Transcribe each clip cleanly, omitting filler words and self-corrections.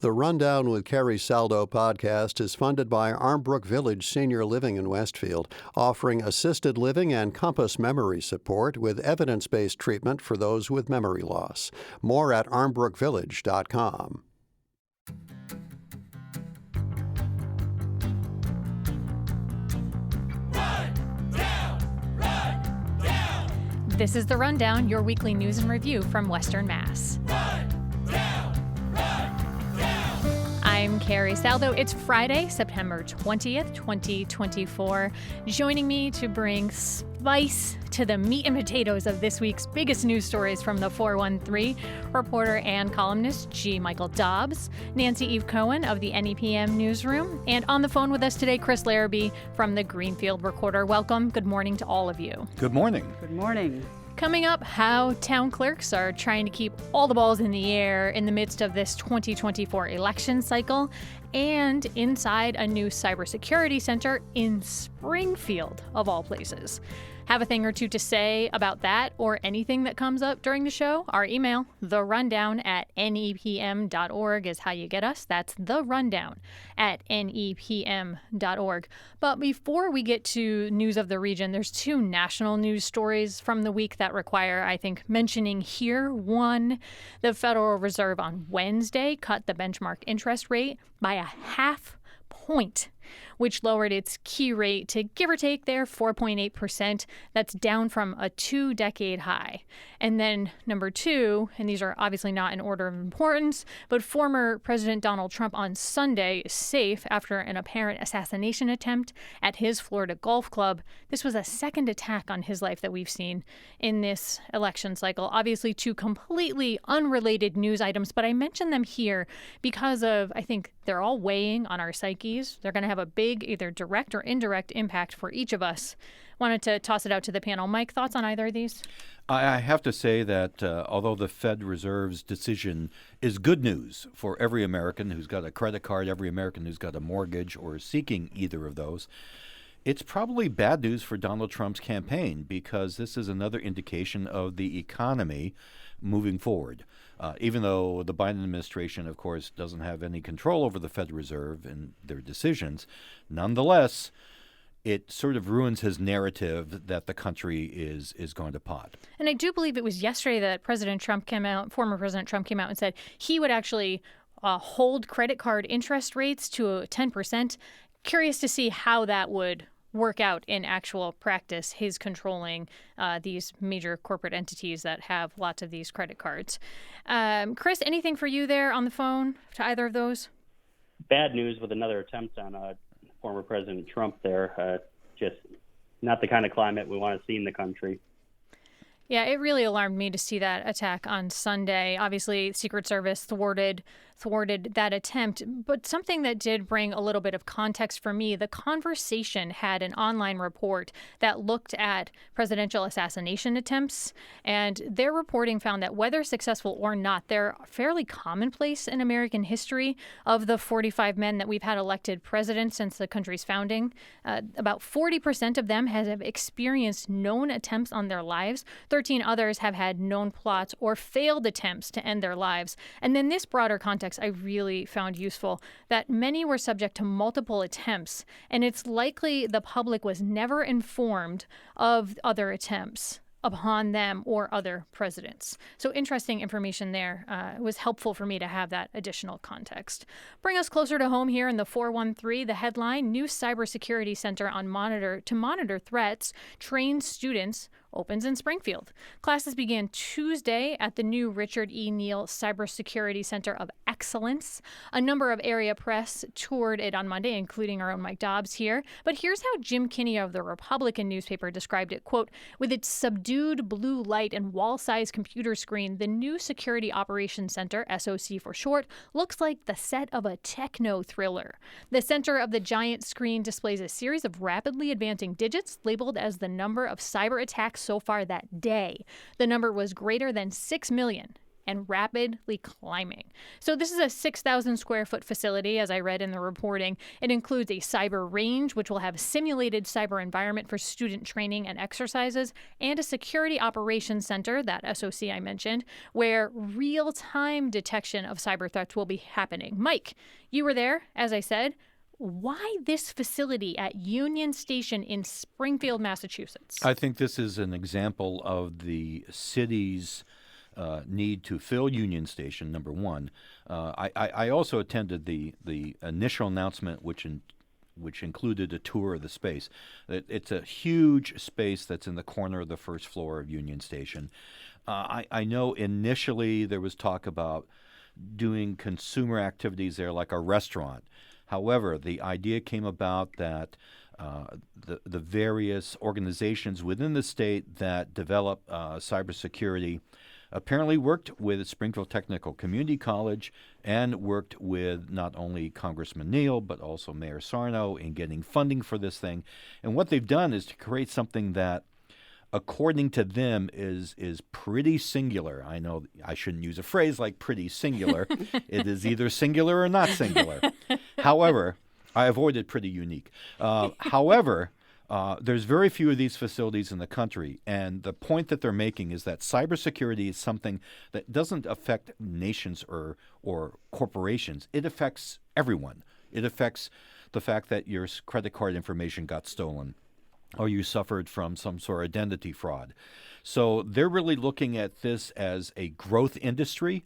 The Rundown with Carrie Saldo podcast is funded by Armbrook Village Senior Living in Westfield, offering assisted living and compass memory support with evidence-based treatment for those with memory loss. More at armbrookvillage.com. This is The Rundown, your weekly news and review from Western Mass. I'm Carrie Saldo. It's Friday, September 20th, 2024. Joining me to bring spice to the meat and potatoes of this week's biggest news stories from the 413, reporter and columnist G. Michael Dobbs, Nancy Eve Cohen of the NEPM newsroom, and on the phone with us today, Chris Larrabee from the Greenfield Recorder. Welcome. Good morning to all of you. Good morning. Good morning. Coming up, how town clerks are trying to keep all the balls in the air in the midst of this 2024 election cycle, and inside a new cybersecurity center in Springfield, of all places. Have a thing or two to say about that or anything that comes up during the show? Our email, therundown@nepm.org, is how you get us. That's therundown@nepm.org. But before we get to news of the region, there's two national news stories from the week that require, I think, mentioning here. One, the Federal Reserve on Wednesday cut the benchmark interest rate by a half point, which lowered its key rate to give or take there 4.8%. That's down from a 2-decade high. And then number two, and these are obviously not in order of importance, but former President Donald Trump on Sunday is safe after an apparent assassination attempt at his Florida golf club. This was a second attack on his life that we've seen in this election cycle. Obviously, two completely unrelated news items, but I mention them here because of, I think they're all weighing on our psyches. They're going to have a big, either direct or indirect impact for each of us. Wanted to toss it out to the panel. Mike, thoughts on either of these? I have to say that although the Fed Reserve's decision is good news for every American who's got a credit card, every American who's got a mortgage or is seeking either of those, it's probably bad news for Donald Trump's campaign because this is another indication of the economy moving forward. Even though the Biden administration, of course, doesn't have any control over the Fed Reserve and their decisions, nonetheless, it sort of ruins his narrative that the country is going to pot. And I do believe it was yesterday that former President Trump came out and said he would actually hold credit card interest rates to 10%. Curious to see how that would work out in actual practice, his controlling these major corporate entities that have lots of these credit cards. Chris, anything for you there on the phone to either of those? Bad news with another attempt on former President Trump there. Just not the kind of climate we want to see in the country. Yeah, it really alarmed me to see that attack on Sunday. Obviously, Secret Service thwarted that attempt. But something that did bring a little bit of context for me, The Conversation had an online report that looked at presidential assassination attempts. And their reporting found that whether successful or not, they're fairly commonplace in American history. Of the 45 men that we've had elected president since the country's founding, about 40% of them have experienced known attempts on their lives. 13 others have had known plots or failed attempts to end their lives. And then this broader context I really found useful, that many were subject to multiple attempts, and it's likely the public was never informed of other attempts upon them or other presidents. So interesting information there. It was helpful for me to have that additional context. Bring us closer to home here in the 413, the headline, New Cybersecurity Center to monitor threats, train students opens in Springfield. Classes began Tuesday at the new Richard E. Neal Cybersecurity Center of Excellence. A number of area press toured it on Monday, including our own Mike Dobbs here. But here's how Jim Kinney of the Republican newspaper described it, quote, with its subdued blue light and wall-sized computer screen, the new Security Operations Center, SOC for short, looks like the set of a techno thriller. The center of the giant screen displays a series of rapidly advancing digits labeled as the number of cyber attacks so far that day. The number was greater than 6 million. and rapidly climbing. So this is a 6,000 square foot facility, as I read in the reporting. It includes a cyber range, which will have a simulated cyber environment for student training and exercises, and a security operations center, that SOC I mentioned, where real-time detection of cyber threats will be happening. Mike, you were there, as I said. Why this facility at Union Station in Springfield, Massachusetts? I think this is an example of the city's need to fill Union Station, number one. I also attended the initial announcement, which included a tour of the space. It's a huge space that's in the corner of the first floor of Union Station. I know initially there was talk about doing consumer activities there like a restaurant. However, the idea came about that the various organizations within the state that develop cybersecurity apparently worked with Springfield Technical Community College and worked with not only Congressman Neal but also Mayor Sarno in getting funding for this thing. And what they've done is to create something that, according to them, is pretty singular. I know I shouldn't use a phrase like pretty singular. It is either singular or not singular. However, I avoided pretty unique. However, there's very few of these facilities in the country, and the point that they're making is that cybersecurity is something that doesn't affect nations or corporations. It affects everyone. It affects the fact that your credit card information got stolen, or you suffered from some sort of identity fraud. So they're really looking at this as a growth industry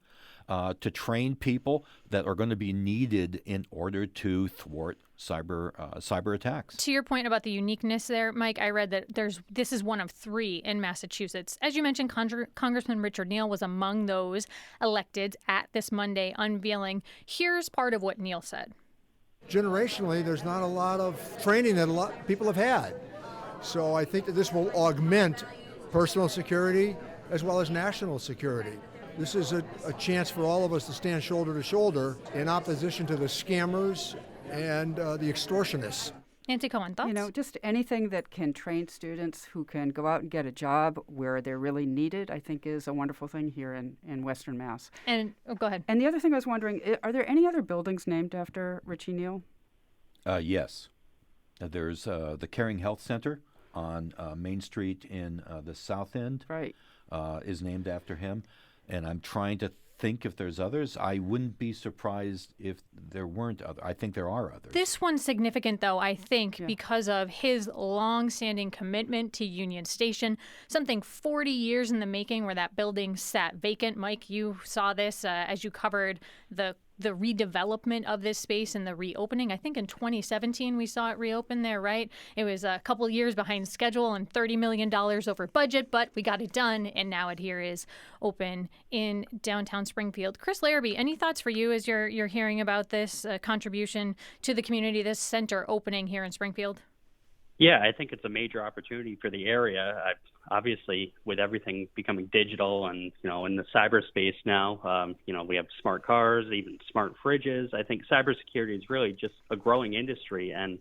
to train people that are going to be needed in order to thwart cyber attacks. To your point about the uniqueness there, Mike, I read that this is one of 3 in Massachusetts. As you mentioned, Congressman Richard Neal was among those elected at this Monday unveiling. Here's part of what Neal said. Generationally, there's not a lot of training that a lot of people have had. So I think that this will augment personal security as well as national security. This is a chance for all of us to stand shoulder to shoulder in opposition to the scammers and the extortionists. Nancy Cohen, thoughts? You know, just anything that can train students who can go out and get a job where they're really needed, I think is a wonderful thing here in Western Mass. And go ahead. And the other thing I was wondering, are there any other buildings named after Richie Neal? Yes. There's the Caring Health Center on Main Street in the South End. Right. Is named after him. And I'm trying to think if there's others. I wouldn't be surprised if there weren't others. I think there are others. This one's significant, though, I think, because of his long-standing commitment to Union Station, something 40 years in the making where that building sat vacant. Mike, you saw this as you covered the redevelopment of this space and the reopening. I think in 2017 we saw it reopen there, right? It was a couple years behind schedule and $30 million over budget, but we got it done, and now it here is open in downtown Springfield. Chris Larrabee, any thoughts for you as you're hearing about this contribution to the community, this center opening here in Springfield? Yeah, I think it's a major opportunity for the area. Obviously, with everything becoming digital and, in the cyberspace now, we have smart cars, even smart fridges. I think cybersecurity is really just a growing industry. And,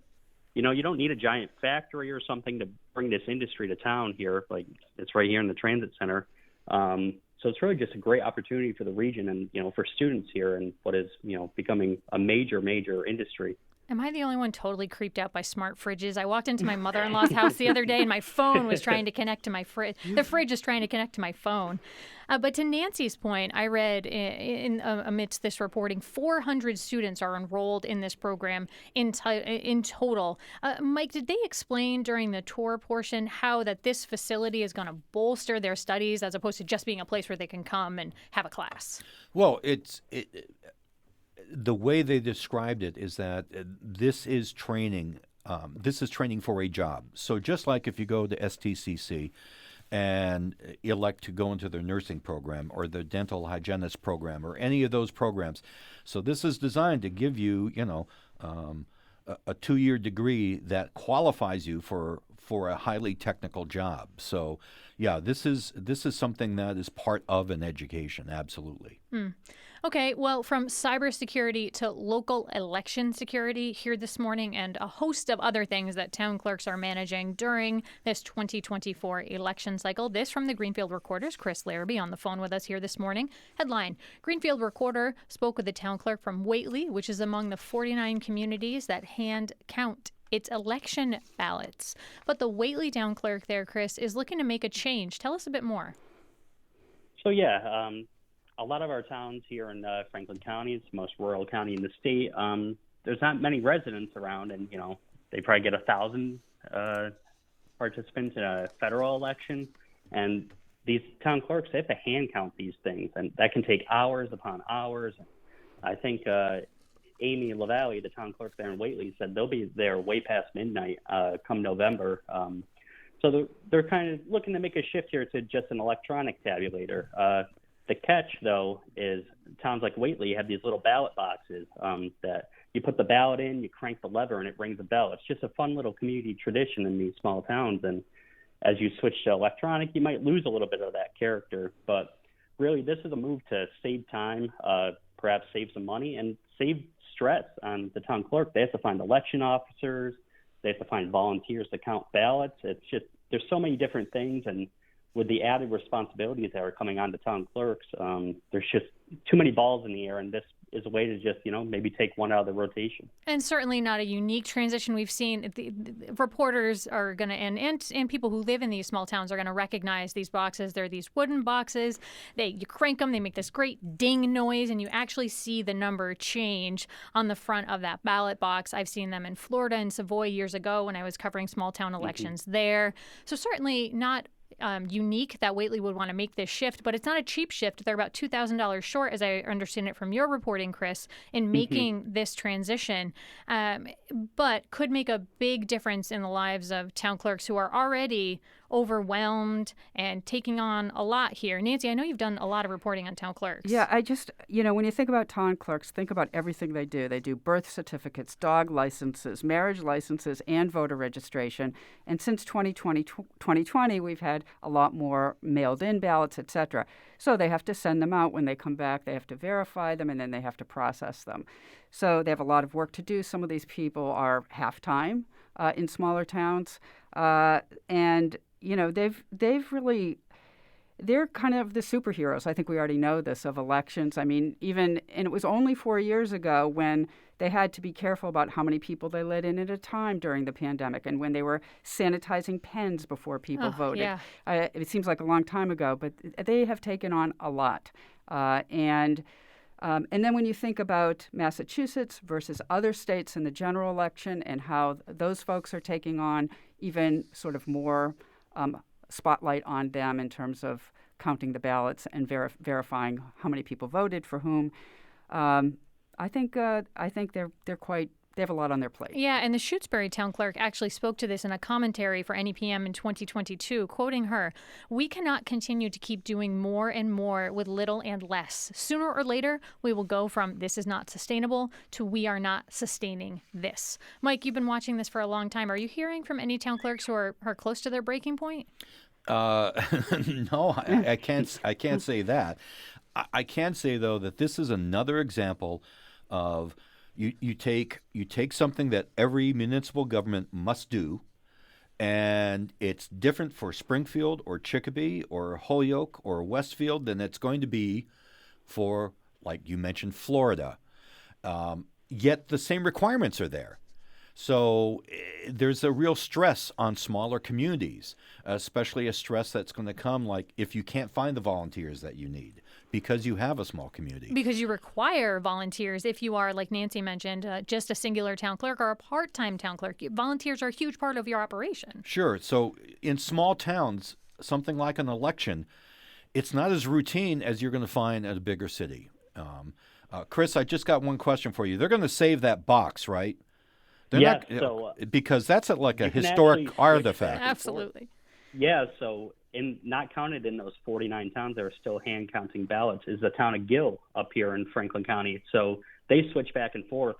you don't need a giant factory or something to bring this industry to town here. Like, it's right here in the transit center. So it's really just a great opportunity for the region and, for students here and what is, becoming a major industry. Am I the only one totally creeped out by smart fridges? I walked into my mother-in-law's house the other day and my phone was trying to connect to my fridge. The fridge is trying to connect to my phone. But to Nancy's point, I read amidst this reporting, 400 students are enrolled in this program in total. Mike, did they explain during the tour portion how that this facility is going to bolster their studies as opposed to just being a place where they can come and have a class? Well, the way they described it is that this is training. This is training for a job. So just like if you go to STCC and elect to go into their nursing program or the dental hygienist program or any of those programs, so this is designed to give you, a 2-year degree that qualifies you for a highly technical job. So, yeah, this is something that is part of an education. Absolutely. Okay, well, from cybersecurity to local election security here this morning, and a host of other things that town clerks are managing during this 2024 election cycle. This from the Greenfield Recorder's Chris Larrabee on the phone with us here this morning. Headline: Greenfield Recorder spoke with the town clerk from Whately, which is among the 49 communities that hand count its election ballots. But the Whately town clerk there, Chris, is looking to make a change. Tell us a bit more. So yeah, a lot of our towns here in Franklin County, it's the most rural county in the state. There's not many residents around, and they probably get 1,000 participants in a federal election. And these town clerks, they have to hand count these things, and that can take hours upon hours. I think Amy LaValle, the town clerk there in Whately, said they'll be there way past midnight come November. So they're kind of looking to make a shift here to just an electronic tabulator. The catch, though, is towns like Whately have these little ballot boxes that you put the ballot in, you crank the lever, and it rings a bell. It's just a fun little community tradition in these small towns. And as you switch to electronic, you might lose a little bit of that character. But really, this is a move to save time, perhaps save some money, and save stress on the town clerk. They have to find election officers. They have to find volunteers to count ballots. It's just there's so many different things, and with the added responsibilities that are coming on to town clerks, there's just too many balls in the air, and this is a way to just, maybe take one out of the rotation. And certainly not a unique transition we've seen. The reporters are going to, and people who live in these small towns are going to recognize these boxes. They're these wooden boxes. You crank them, they make this great ding noise, and you actually see the number change on the front of that ballot box. I've seen them in Florida and Savoy years ago when I was covering small town elections there. So certainly not unique that Whately would want to make this shift, but it's not a cheap shift. They're about $2,000 short, as I understand it from your reporting, Chris, in making this transition, but could make a big difference in the lives of town clerks who are already overwhelmed and taking on a lot here. Nancy, I know you've done a lot of reporting on town clerks. Yeah, I just, when you think about town clerks, think about everything they do. They do birth certificates, dog licenses, marriage licenses, and voter registration. And since 2020, we've had a lot more mailed-in ballots, et cetera. So they have to send them out. When they come back, they have to verify them, and then they have to process them. So they have a lot of work to do. Some of these people are half-time in smaller towns. And they're kind of the superheroes. I think we already know this of elections. I mean, and it was only 4 years ago when they had to be careful about how many people they let in at a time during the pandemic, and when they were sanitizing pens before people voted. Yeah. It seems like a long time ago, but they have taken on a lot. And then when you think about Massachusetts versus other states in the general election and how those folks are taking on even sort of more spotlight on them in terms of counting the ballots and verifying how many people voted for whom, I think they have a lot on their plate. Yeah, and the Shutesbury town clerk actually spoke to this in a commentary for NEPM in 2022, quoting her, "We cannot continue to keep doing more and more with little and less. Sooner or later, we will go from this is not sustainable to we are not sustaining this." Mike, you've been watching this for a long time. Are you hearing from any town clerks who are close to their breaking point? No, I can't say that. I can say, though, that this is another example of you take something that every municipal government must do, and it's different for Springfield or Chicopee or Holyoke or Westfield than it's going to be for, like you mentioned, Florida. Yet the same requirements are there. So there's a real stress on smaller communities, especially a stress that's going to come like if you can't find the volunteers that you need because you have a small community. Because you require volunteers if you are, like Nancy mentioned, just a singular town clerk or a part-time town clerk. Volunteers are a huge part of your operation. Sure. So in small towns, something like an election, it's not as routine as you're going to find at a bigger city. Chris, I just got one question for you. They're going to save that box, right? Because that's like a historic artifact. Absolutely. Yeah, so not counted in those 49 towns that are still hand counting ballots is the town of Gill up here in Franklin County. So they switch back and forth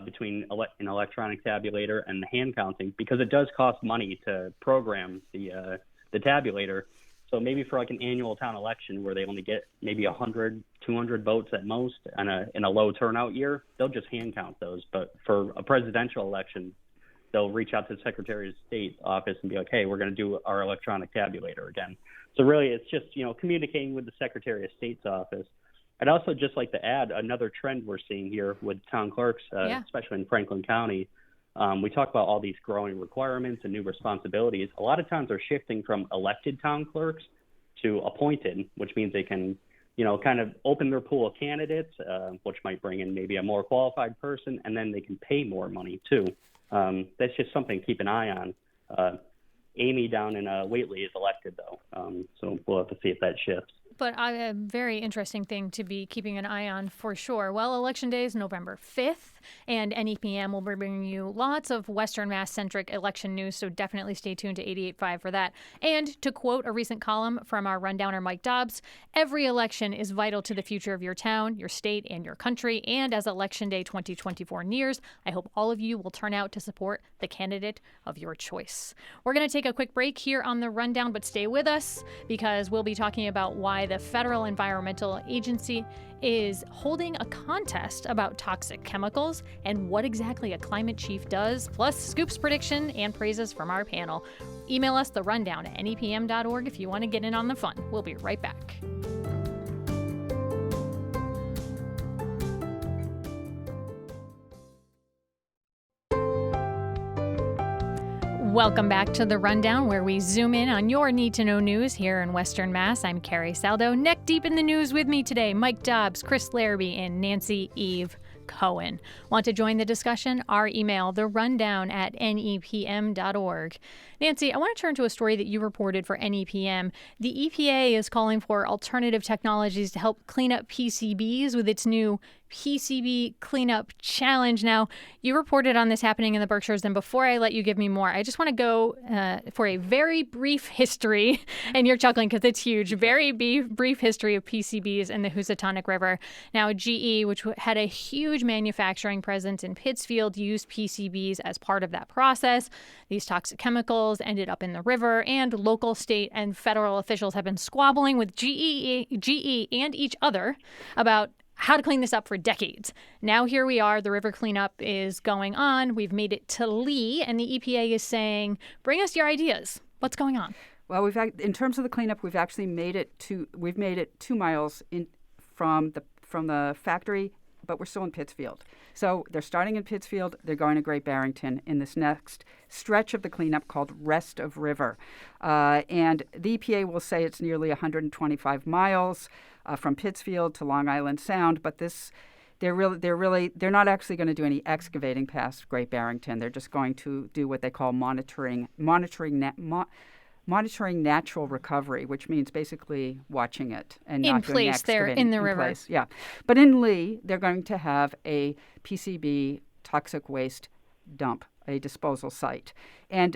between an electronic tabulator and the hand counting because it does cost money to program the tabulator. So maybe for like an annual town election where they only get maybe 100, 200 votes at most in a low turnout year, they'll just hand count those. But for a presidential election, they'll reach out to the Secretary of State office and be like, hey, we're going to do our electronic tabulator again. So really, it's just, communicating with the Secretary of State's office. I'd also just like to add another trend we're seeing here with town clerks, especially in Franklin County. We talk about all these growing requirements and new responsibilities. A lot of towns are shifting from elected town clerks to appointed, which means they can, kind of open their pool of candidates, which might bring in maybe a more qualified person, and then they can pay more money too. That's just something to keep an eye on. Amy down in Whately is elected, though, so we'll have to see if that shifts. But a very interesting thing to be keeping an eye on for sure. Well, Election Day is November 5th, and NEPM will be bringing you lots of Western Mass-centric election news, so definitely stay tuned to 88.5 for that. And to quote a recent column from our rundowner Mike Dobbs, every election is vital to the future of your town, your state, and your country. And as Election Day 2024 nears, I hope all of you will turn out to support the candidate of your choice. We're going to take a quick break here on the rundown, but stay with us because we'll be talking about why the Federal Environmental Agency is holding a contest about toxic chemicals and what exactly a climate chief does, plus scoops, prediction, and praises from our panel. Email us the rundown at nepm.org if you want to get in on the fun. We'll be right back. Welcome back to The Rundown, where we zoom in on your need-to-know news here in Western Mass. I'm Carrie Saldo. Neck deep in the news with me today, Mike Dobbs, Chris Larrabee, and Nancy Eve Cohen. Want to join the discussion? Our email, therundown@nepm.org. Nancy, I want to turn to a story that you reported for NEPM. The EPA is calling for alternative technologies to help clean up PCBs with its new PCB Cleanup Challenge. Now, you reported on this happening in the Berkshires, and before I let you give me more, I just want to go for a very brief history, and you're chuckling because it's huge, very brief history of PCBs in the Housatonic River. Now, GE, which had a huge manufacturing presence in Pittsfield, used PCBs as part of that process. These toxic chemicals ended up in the river, and local, state, and federal officials have been squabbling with GE and each other about how to clean this up for decades. Now here we are. The river cleanup is going on. We've made it to Lee, and the EPA is saying, bring us your ideas. What's going on? Well, in terms of the cleanup, we've actually made it 2 miles from the factory, but we're still in Pittsfield. So they're starting in Pittsfield. They're going to Great Barrington in this next stretch of the cleanup called Rest of River. And the EPA will say it's nearly 125 miles from Pittsfield to Long Island Sound, but they're not actually going to do any excavating past Great Barrington. They're just going to do what they call monitoring natural recovery, which means basically watching it and not doing excavating. There in the river. Place, yeah. But in Lee, they're going to have a PCB toxic waste dump, a disposal site. And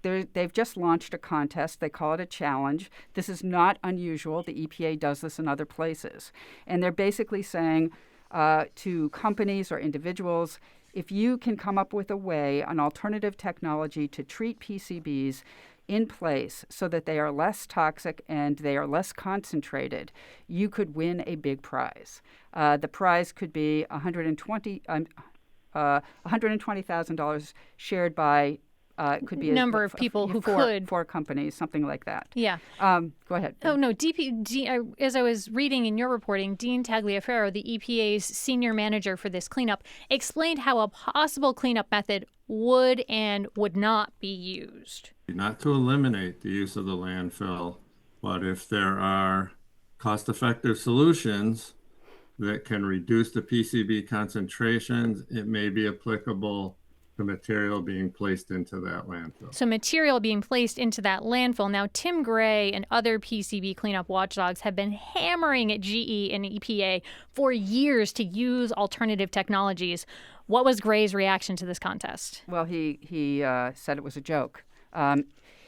they've just launched a contest. They call it a challenge. This is not unusual. The EPA does this in other places. And they're basically saying to companies or individuals, if you can come up with a way, an alternative technology to treat PCBs in place so that they are less toxic and they are less concentrated, you could win a big prize. The prize could be $120,000 shared by could be number of people who could. 4 companies, something like that. Yeah. Go ahead. Oh, no. As I was reading in your reporting, Dean Tagliaferro, the EPA's senior manager for this cleanup, explained how a possible cleanup method would and would not be used. Not to eliminate the use of the landfill, but if there are cost-effective solutions that can reduce the PCB concentrations, it may be applicable to material being placed into that landfill. So material being placed into that landfill. Now, Tim Gray and other PCB cleanup watchdogs have been hammering at GE and EPA for years to use alternative technologies. What was Gray's reaction to this contest? Well, he said it was a joke.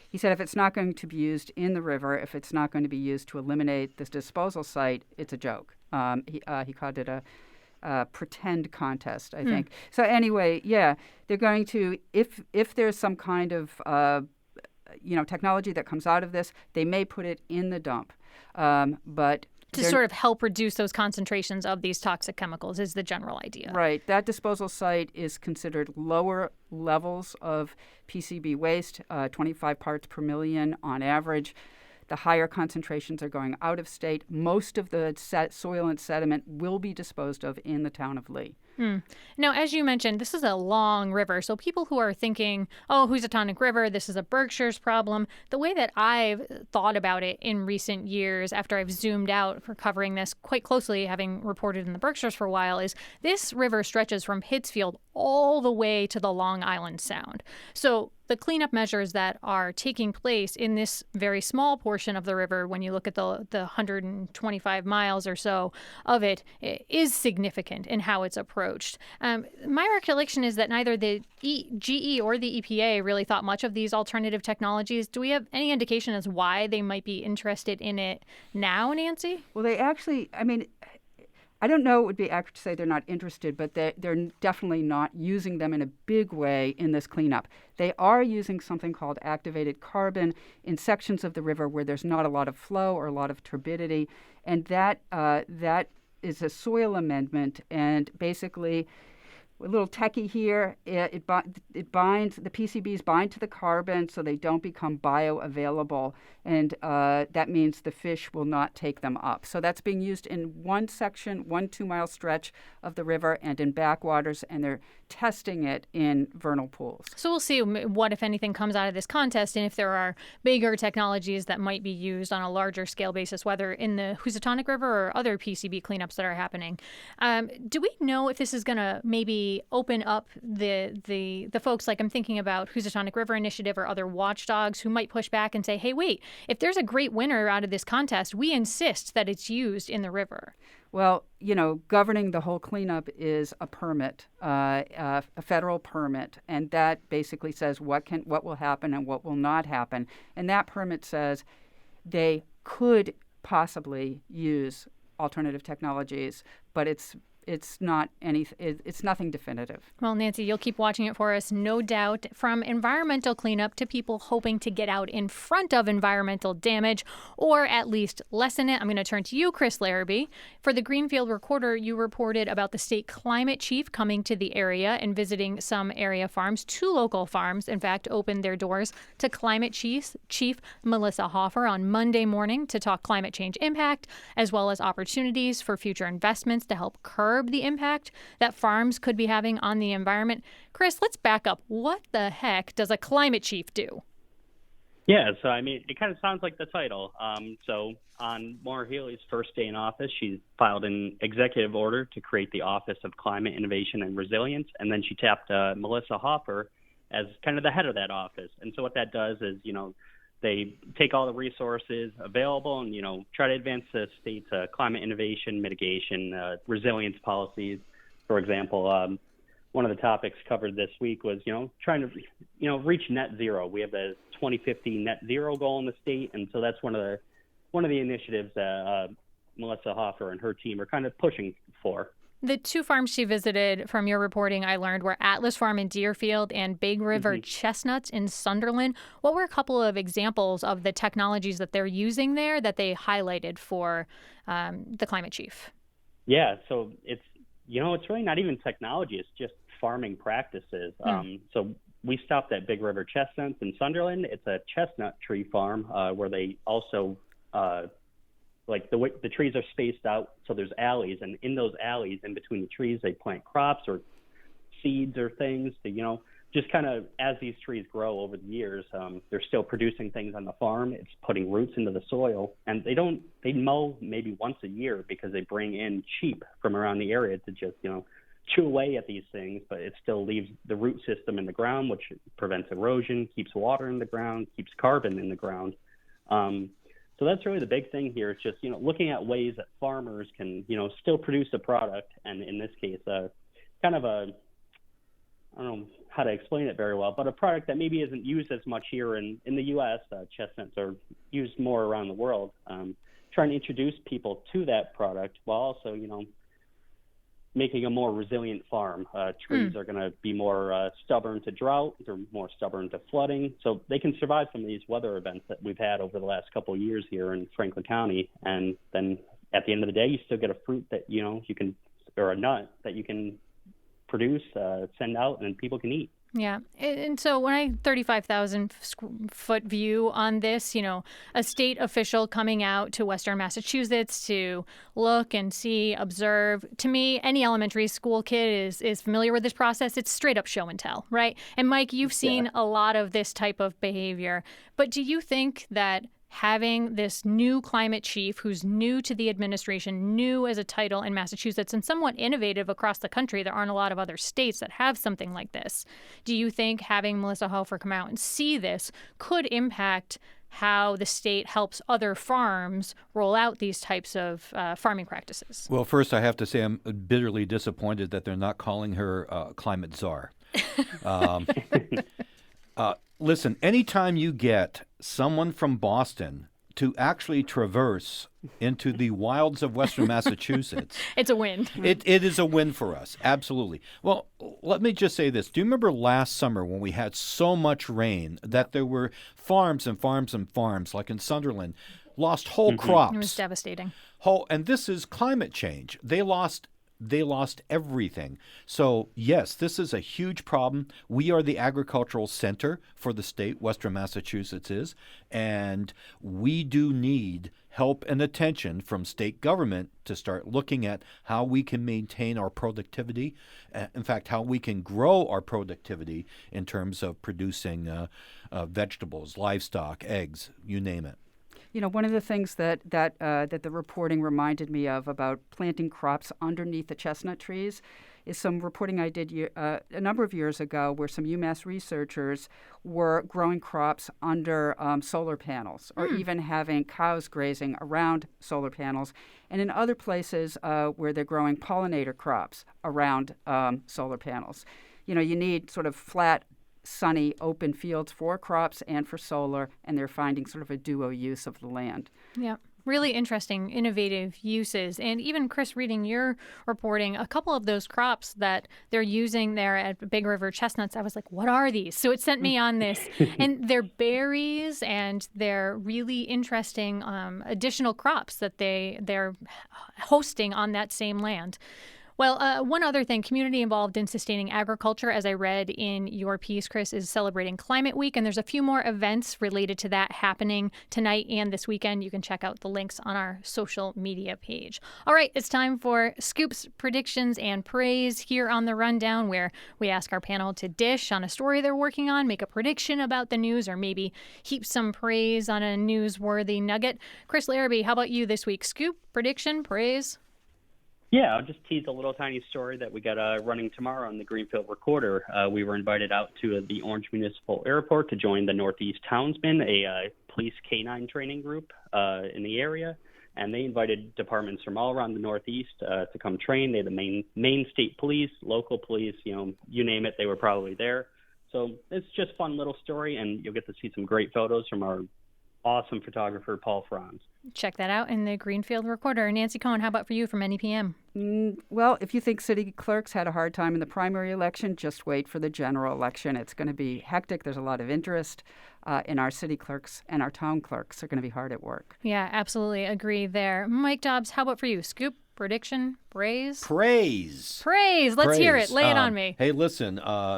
He said if it's not going to be used in the river, if it's not going to be used to eliminate this disposal site, it's a joke. He called it a pretend contest, I think. So anyway, yeah, they're going to, if there's some kind of technology that comes out of this, they may put it in the dump. But to sort of help reduce those concentrations of these toxic chemicals is the general idea. Right. That disposal site is considered lower levels of PCB waste, 25 parts per million on average. The higher concentrations are going out of state. Most of the soil and sediment will be disposed of in the town of Lee. Now, as you mentioned, this is a long river. So people who are thinking, oh, Housatonic River, this is a Berkshire's problem. The way that I've thought about it in recent years, after I've zoomed out for covering this quite closely, having reported in the Berkshires for a while, is this river stretches from Pittsfield all the way to the Long Island Sound. So the cleanup measures that are taking place in this very small portion of the river, when you look at the 125 miles or so of it, is significant in how it's approached. My recollection is that neither the GE or the EPA really thought much of these alternative technologies. Do we have any indication as why they might be interested in it now, Nancy? Well, they actually, I don't know it would be accurate to say they're not interested, but they're definitely not using them in a big way in this cleanup. They are using something called activated carbon in sections of the river where there's not a lot of flow or a lot of turbidity, and that is a soil amendment, and basically a little techie here, it binds, the PCBs bind to the carbon so they don't become bioavailable, and that means the fish will not take them up. So that's being used in one section, 1 2-mile stretch of the river and in backwaters, and they're testing it in vernal pools. So we'll see what, if anything, comes out of this contest, and if there are bigger technologies that might be used on a larger scale basis, whether in the Housatonic River or other PCB cleanups that are happening. Do we know if this is going to maybe open up the folks, like I'm thinking about Housatonic River Initiative or other watchdogs, who might push back and say, hey, wait, if there's a great winner out of this contest, we insist that it's used in the river? Well, governing the whole cleanup is a permit, a federal permit, and that basically says what will happen and what will not happen. And that permit says they could possibly use alternative technologies, but it's nothing definitive. Well, Nancy, you'll keep watching it for us, no doubt. From environmental cleanup to people hoping to get out in front of environmental damage, or at least lessen it. I'm going to turn to you, Chris Larrabee. For the Greenfield Recorder, you reported about the state climate chief coming to the area and visiting some area farms. 2 local farms, in fact, opened their doors to climate chief Melissa Hoffer on Monday morning to talk climate change impact, as well as opportunities for future investments to help curb the impact that farms could be having on the environment. Chris, let's back up. What the heck does a climate chief do? Yeah, so it kind of sounds like the title. So on Maura Healey's first day in office, she filed an executive order to create the Office of Climate Innovation and Resilience, and then she tapped Melissa Hoffer as kind of the head of that office. And so what that does is, they take all the resources available and, try to advance the state's climate innovation, mitigation, resilience policies. For example, one of the topics covered this week was, trying to, reach net zero. We have the 2050 net zero goal in the state, and so that's one of the initiatives that Melissa Hoffer and her team are kind of pushing for. The 2 farms she visited, from your reporting, I learned, were Atlas Farm in Deerfield and Big River Chestnuts in Sunderland. What were a couple of examples of the technologies that they're using there that they highlighted for the climate chief? Yeah, so it's really not even technology. It's just farming practices. So we stopped at Big River Chestnuts in Sunderland. It's a chestnut tree farm where they also the trees are spaced out, so there's alleys, and in those alleys, in between the trees, they plant crops or seeds or things to, just kind of, as these trees grow over the years, they're still producing things on the farm. It's putting roots into the soil, and they mow maybe once a year because they bring in sheep from around the area to just, chew away at these things, but it still leaves the root system in the ground, which prevents erosion, keeps water in the ground, keeps carbon in the ground. So that's really the big thing here. It's just, looking at ways that farmers can, still produce a product. And in this case, kind of I don't know how to explain it very well, but a product that maybe isn't used as much here in the U.S. Chestnuts are used more around the world. Trying to introduce people to that product while also, making a more resilient farm. Trees are going to be more stubborn to drought. They're more stubborn to flooding. So they can survive some of these weather events that we've had over the last couple of years here in Franklin County. And then at the end of the day, you still get a fruit that, you can, or a nut that you can produce, send out, and people can eat. Yeah. And so when I 35,000 foot view on this, a state official coming out to Western Massachusetts to look and see, observe, to me, any elementary school kid is familiar with this process. It's straight up show and tell, right? And Mike, you've seen a lot of this type of behavior. But do you think that having this new climate chief who's new to the administration, new as a title in Massachusetts, and somewhat innovative across the country, there aren't a lot of other states that have something like this. Do you think having Melissa Hofer come out and see this could impact how the state helps other farms roll out these types of farming practices? Well, first, I have to say I'm bitterly disappointed that they're not calling her climate czar. Listen, anytime you get someone from Boston to actually traverse into the wilds of Western Massachusetts, it's a win. It is a win for us, absolutely. Well, let me just say this. Do you remember last summer when we had so much rain that there were farms and farms and farms, like in Sunderland, lost whole crops? It was devastating. And this is climate change. They lost everything. So, yes, this is a huge problem. We are the agricultural center for the state, Western Massachusetts is, and we do need help and attention from state government to start looking at how we can maintain our productivity. In fact, how we can grow our productivity in terms of producing vegetables, livestock, eggs, you name it. One of the things that the reporting reminded me of about planting crops underneath the chestnut trees is some reporting I did a number of years ago where some UMass researchers were growing crops under solar panels or even having cows grazing around solar panels. And in other places where they're growing pollinator crops around solar panels. You need sort of flat, sunny, open fields for crops and for solar, and they're finding sort of a duo use of the land. Yeah. Really interesting, innovative uses. And even, Chris, reading your reporting, a couple of those crops that they're using there at Big River chestnuts, I was like, what are these? So it sent me on this. And they're berries, and they're really interesting additional crops that they're hosting on that same land. Well, one other thing, community involved in sustaining agriculture, as I read in your piece, Chris, is celebrating Climate Week, and there's a few more events related to that happening tonight and this weekend. You can check out the links on our social media page. All right, it's time for Scoops, Predictions, and Praise here on The Rundown, where we ask our panel to dish on a story they're working on, make a prediction about the news, or maybe heap some praise on a newsworthy nugget. Chris Larrabee, how about you this week? Scoop, prediction, praise? Yeah, I'll just tease a little tiny story that we got running tomorrow on the Greenfield Recorder. We were invited out to the Orange Municipal Airport to join the Northeast Townsmen, a police canine training group in the area. And they invited departments from all around the Northeast to come train. They had the main state police, local police, you name it, they were probably there. So it's just a fun little story, and you'll get to see some great photos from our awesome photographer, Paul Franz. Check that out in the Greenfield Recorder. Nancy Cohen, how about for you from NEPM? Well, if you think city clerks had a hard time in the primary election, just wait for the general election. It's going to be hectic. There's a lot of interest in our city clerks, and our town clerks are going to be hard at work. Yeah, absolutely agree there. Mike Dobbs, how about for you? Scoop, prediction, praise? Praise. Let's hear it. Lay it on me. Hey, listen,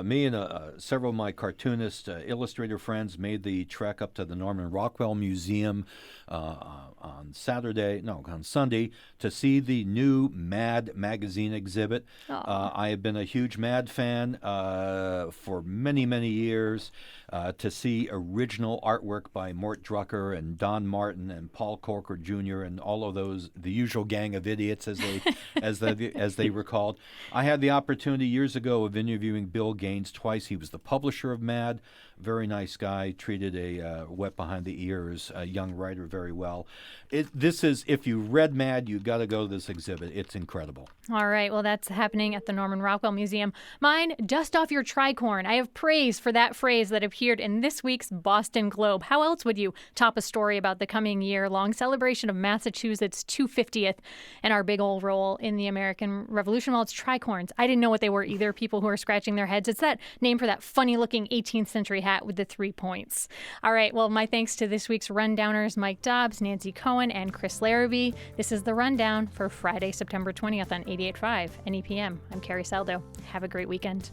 me and several of my cartoonist, illustrator friends made the trek up to the Norman Rockwell Museum on Sunday to see the new Mad magazine exhibit. I have been a huge Mad fan for many, many years. To see original artwork by Mort Drucker and Don Martin and Paul Corker Jr. and all of those, the usual gang of idiots as they were called. I had the opportunity years ago of interviewing Bill Gaines twice. He was the publisher of Mad. Very nice guy, treated a wet behind the ears, a young writer very well. This is, if you read Mad, you got to go to this exhibit. It's incredible. All right, well, that's happening at the Norman Rockwell Museum. Mine, dust off your tricorn. I have praise for that phrase that appeared in this week's Boston Globe. How else would you top a story about the coming year-long celebration of Massachusetts' 250th and our big old role in the American Revolution. Well, it's tricorns. I didn't know what they were either, people who are scratching their heads. It's that name for that funny-looking 18th century hat with the 3 points. All right, well, my thanks to this week's Rundowners, Mike Dobbs, Nancy Cohen, and Chris Larrabee. This is The Rundown for Friday, September 20th on 88.5 NEPM. I'm Carrie Saldo. Have a great weekend.